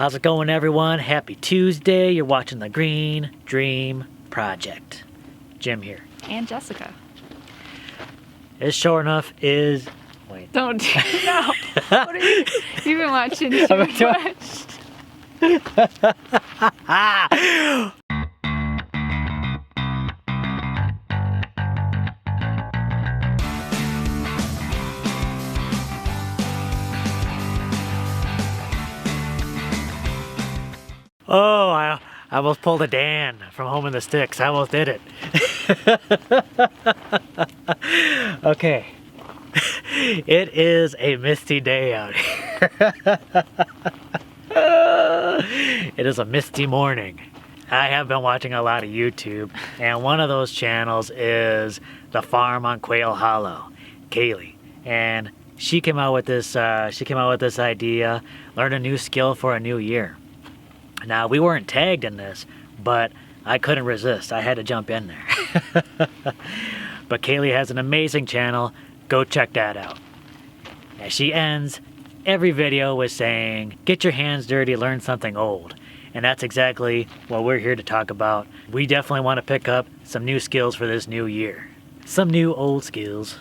How's it going, everyone? Happy Tuesday. You're watching the Green Dream Project. Jim here. And Jessica. It sure enough is... Wait. Don't do no. What are you... You've been watching too much. Oh, I almost pulled a Dan from Home in the Sticks. I almost did it. Okay. It is a misty day out here. It is a misty morning. I have been watching a lot of YouTube, and one of those channels is the Farm On Quail Hollow, Kaylee. And she came out with this idea, learn a new skill for a new year. Now, we weren't tagged in this, but I couldn't resist. I had to jump in there. But Kaylee has an amazing channel. Go check that out. And she ends every video with saying, get your hands dirty, learn something old. And that's exactly what we're here to talk about. We definitely want to pick up some new skills for this new year. Some new old skills.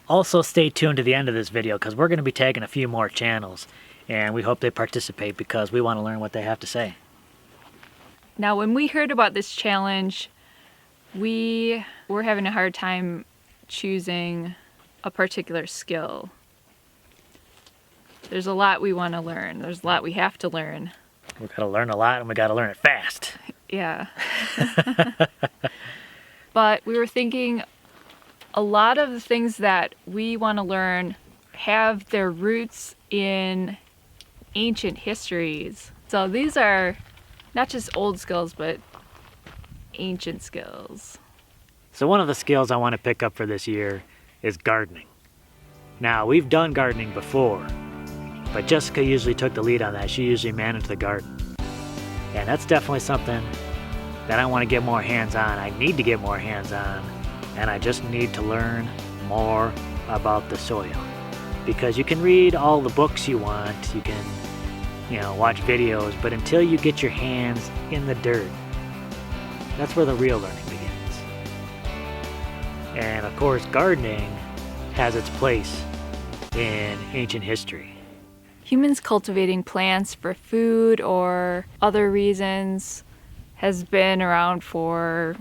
Also, stay tuned to the end of this video because we're going to be tagging a few more channels. And we hope they participate because we want to learn what they have to say. Now, when we heard about this challenge, we were having a hard time choosing a particular skill. There's a lot we want to learn. There's a lot we have to learn. We got to learn a lot and we got to learn it fast. Yeah. But we were thinking a lot of the things that we want to learn have their roots in ancient histories. So these are not just old skills, but ancient skills. So one of the skills I want to pick up for this year is gardening. Now, we've done gardening before, but Jessica usually took the lead on that. She usually managed the garden. And that's definitely something that I want to get more hands-on. I need to get more hands-on, and I just need to learn more about the soil. Because you can read all the books you want, you can, watch videos, but until you get your hands in the dirt, that's where the real learning begins. And of course, gardening has its place in ancient history. Humans cultivating plants for food or other reasons has been around for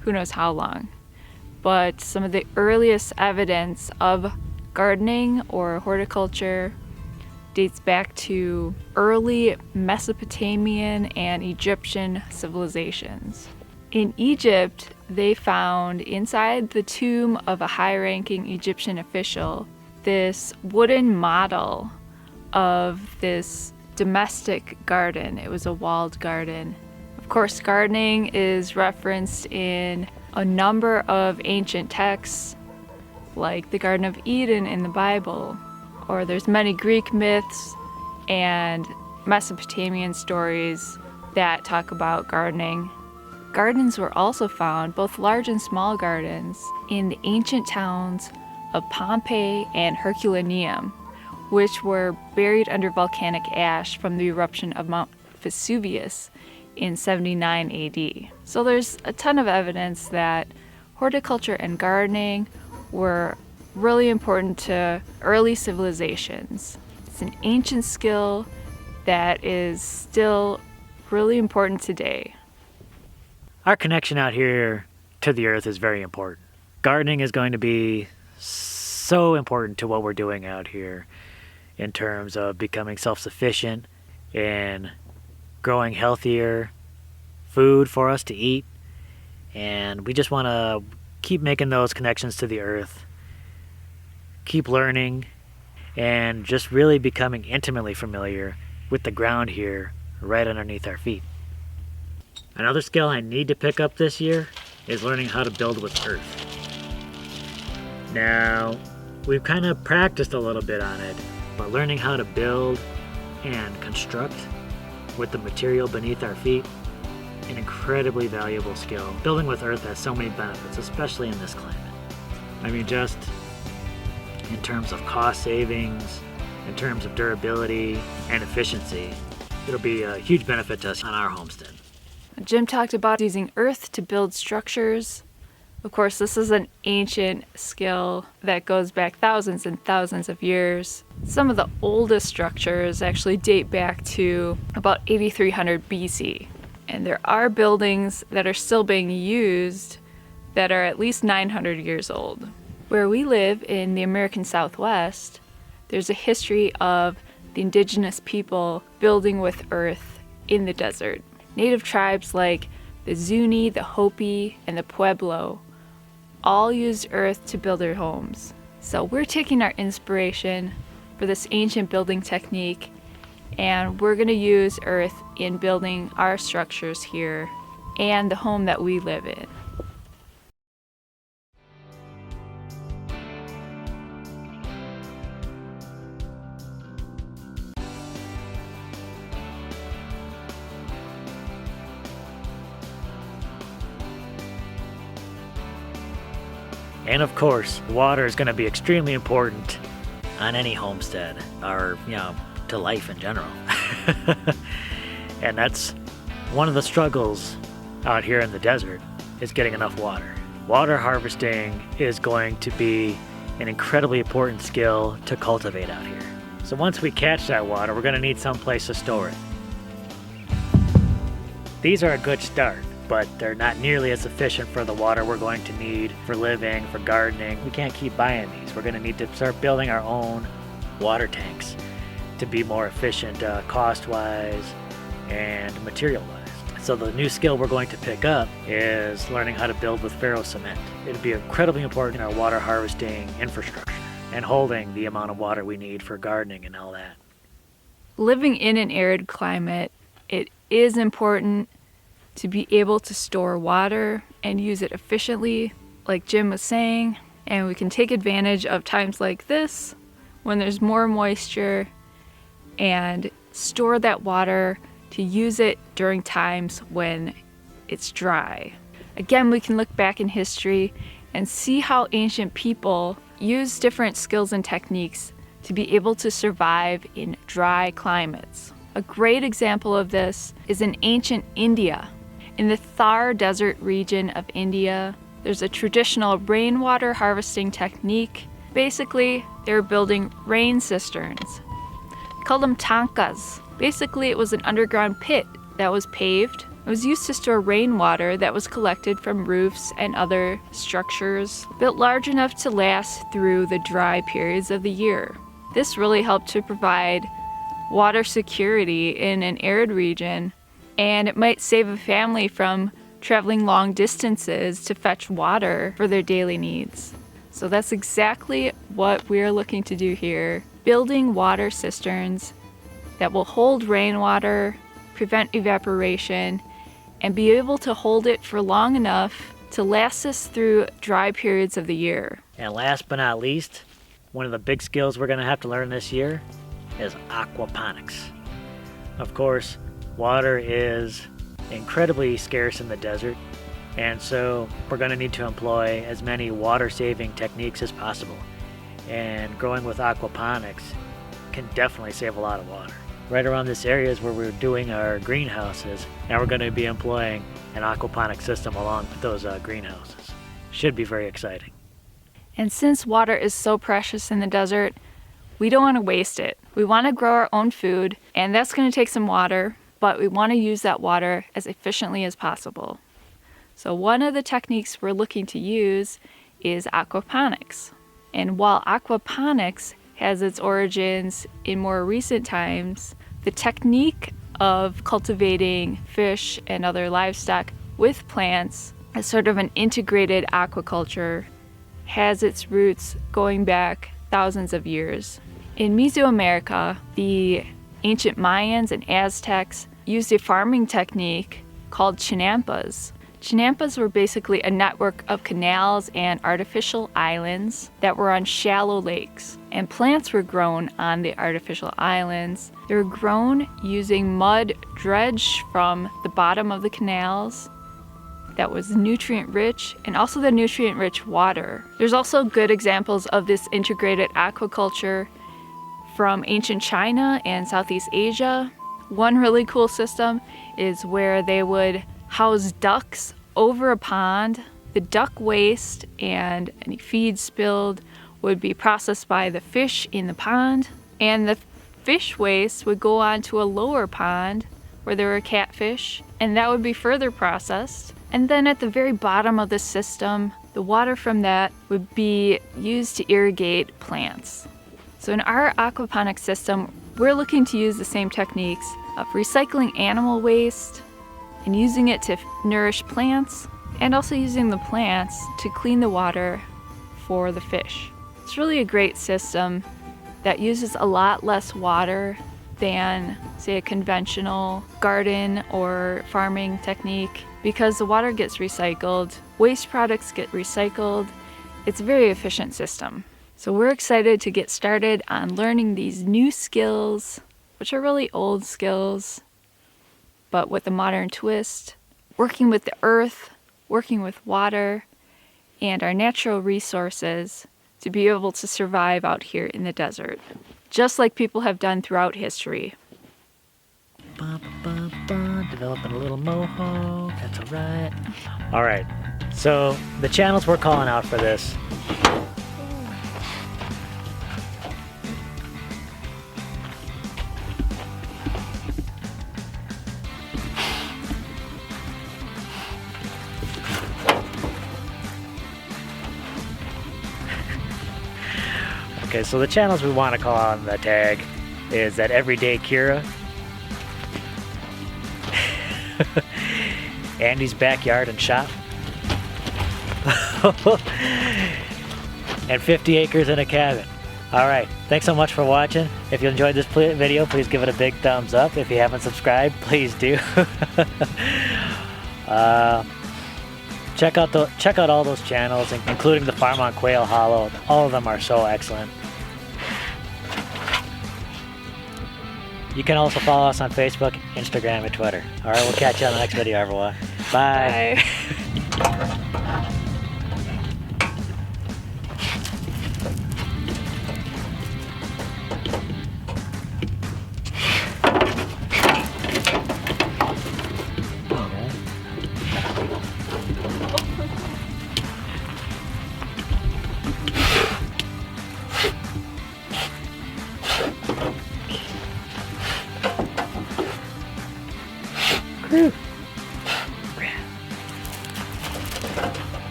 who knows how long. But some of the earliest evidence of gardening or horticulture dates back to early Mesopotamian and Egyptian civilizations. In Egypt, they found inside the tomb of a high-ranking Egyptian official this wooden model of this domestic garden. It was a walled garden. Of course, gardening is referenced in a number of ancient texts, like the Garden of Eden in the Bible, or there's many Greek myths and Mesopotamian stories that talk about gardening. Gardens were also found, both large and small gardens, in the ancient towns of Pompeii and Herculaneum, which were buried under volcanic ash from the eruption of Mount Vesuvius in 79 AD. So there's a ton of evidence that horticulture and gardening were really important to early civilizations. It's an ancient skill that is still really important today. Our connection out here to the earth is very important. Gardening is going to be so important to what we're doing out here in terms of becoming self-sufficient and growing healthier food for us to eat. And we just want to keep making those connections to the earth, keep learning, and just really becoming intimately familiar with the ground here right underneath our feet. Another skill I need to pick up this year is learning how to build with earth. Now, we've kind of practiced a little bit on it, but learning how to build and construct with the material beneath our feet, an incredibly valuable skill. Building with earth has so many benefits, especially in this climate. I mean, just in terms of cost savings, in terms of durability and efficiency, it'll be a huge benefit to us on our homestead. Jim talked about using earth to build structures. Of course, this is an ancient skill that goes back thousands and thousands of years. Some of the oldest structures actually date back to about 8300 BC. And there are buildings that are still being used that are at least 900 years old. Where we live in the American Southwest, there's a history of the indigenous people building with earth in the desert. Native tribes like the Zuni, the Hopi, and the Pueblo all used earth to build their homes. So we're taking our inspiration for this ancient building technique, and we're going to use earth in building our structures here and the home that we live in. And of course, water is going to be extremely important on any homestead, or, to life in general. And that's one of the struggles out here in the desert, is getting enough water. Water harvesting is going to be an incredibly important skill to cultivate out here. So once we catch that water, we're going to need some place to store it. These are a good start, but they're not nearly as efficient for the water we're going to need for living, for gardening. We can't keep buying these. We're going to need to start building our own water tanks to be more efficient cost-wise and material-wise. So the new skill we're going to pick up is learning how to build with ferro cement. It'll be incredibly important in our water harvesting infrastructure and holding the amount of water we need for gardening and all that. Living in an arid climate, it is important to be able to store water and use it efficiently, like Jim was saying, and we can take advantage of times like this when there's more moisture and store that water to use it during times when it's dry. Again, we can look back in history and see how ancient people used different skills and techniques to be able to survive in dry climates. A great example of this is in ancient India. In the Thar Desert region of India, there's a traditional rainwater harvesting technique. Basically, they were building rain cisterns. They called them tankas. Basically, it was an underground pit that was paved. It was used to store rainwater that was collected from roofs and other structures, built large enough to last through the dry periods of the year. This really helped to provide water security in an arid region, and it might save a family from traveling long distances to fetch water for their daily needs. So that's exactly what we're looking to do here, building water cisterns that will hold rainwater, prevent evaporation, and be able to hold it for long enough to last us through dry periods of the year. And last but not least, one of the big skills we're going to have to learn this year is aquaponics. Of course, water is incredibly scarce in the desert, and so we're going to need to employ as many water-saving techniques as possible. And growing with aquaponics can definitely save a lot of water. Right around this area is where we're doing our greenhouses, and we're going to be employing an aquaponic system along with those greenhouses. Should be very exciting. And since water is so precious in the desert, we don't want to waste it. We want to grow our own food, and that's going to take some water, but we want to use that water as efficiently as possible. So one of the techniques we're looking to use is aquaponics. And while aquaponics has its origins in more recent times, the technique of cultivating fish and other livestock with plants as sort of an integrated aquaculture has its roots going back thousands of years. In Mesoamerica, the ancient Mayans and Aztecs used a farming technique called chinampas. Chinampas were basically a network of canals and artificial islands that were on shallow lakes, and plants were grown on the artificial islands. They were grown using mud dredged from the bottom of the canals that was nutrient-rich, and also the nutrient-rich water. There's also good examples of this integrated aquaculture from ancient China and Southeast Asia. One really cool system is where they would house ducks over a pond. The duck waste and any feed spilled would be processed by the fish in the pond, and the fish waste would go on to a lower pond where there were catfish, and that would be further processed. And then at the very bottom of the system, the water from that would be used to irrigate plants. So in our aquaponics system, we're looking to use the same techniques of recycling animal waste and using it to nourish plants, and also using the plants to clean the water for the fish. It's really a great system that uses a lot less water than, say, a conventional garden or farming technique, because the water gets recycled, waste products get recycled. It's a very efficient system. So we're excited to get started on learning these new skills, which are really old skills, but with a modern twist, working with the earth, working with water, and our natural resources to be able to survive out here in the desert, just like people have done throughout history. Developing a little moho, that's alright. Alright, so the channels we're calling out for this. Okay, so the channels we want to call out in the tag is ThatEverydayKira, Andy's Backyard and Shop, and 50 Acres in a Cabin. Alright, thanks so much for watching. If you enjoyed this video, please give it a big thumbs up. If you haven't subscribed, please do. Check out all those channels, including the Farm On Quail Hollow. All of them are so excellent. You can also follow us on Facebook, Instagram, and Twitter. Alright, we'll catch you on the next video, everyone. Bye. Bye.